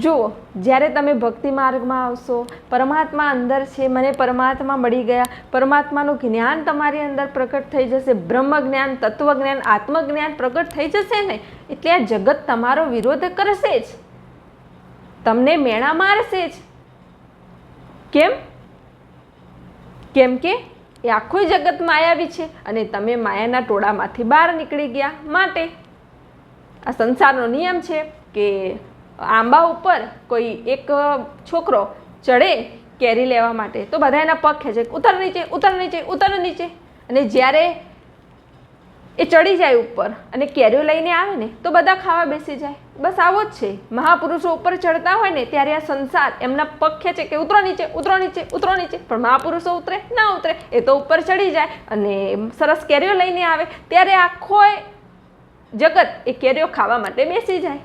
જુઓ, જ્યારે તમે ભક્તિ માર્ગમાં આવશો, પરમાત્મા અંદર છે, મને પરમાત્મા મળી ગયા, પરમાત્માનું જ્ઞાન તમારી અંદર પ્રકટ થઈ જશે, બ્રહ્મ જ્ઞાન, તત્વજ્ઞાન, આત્મજ્ઞાન પ્રકટ થઈ જશે ને, એટલે આ જગત તમારો વિરોધ કરશે જ, તમને મેણા મારશે જ. કેમ? કેમ કે એ આખું જગત માયાવી છે અને તમે માયાના ટોળામાંથી બહાર નીકળી ગયા. માટે આ સંસારનો નિયમ છે કે આંબા ઉપર કોઈ એક છોકરો ચડે કેરી લેવા માટે તો બધા એના પગ ખેંચે, ઉતર નીચે, ઉતર નીચે, ઉતર નીચે. અને જ્યારે એ ચડી જાય ઉપર અને કેરીઓ લઈને આવે ને તો બધા ખાવા બેસી જાય. બસ આવો જ છે. મહાપુરુષો ઉપર ચડતા હોય ને ત્યારે આ સંસાર એમના પગ ખેંચે કે ઉતરો નીચે, ઉતરો નીચે, ઉતરો નીચે. પણ મહાપુરુષો ઉતરે ના ઉતરે, એ તો ઉપર ચડી જાય અને સરસ કેરીઓ લઈને આવે ત્યારે આખો જગત એ કેરીઓ ખાવા માટે બેસી જાય.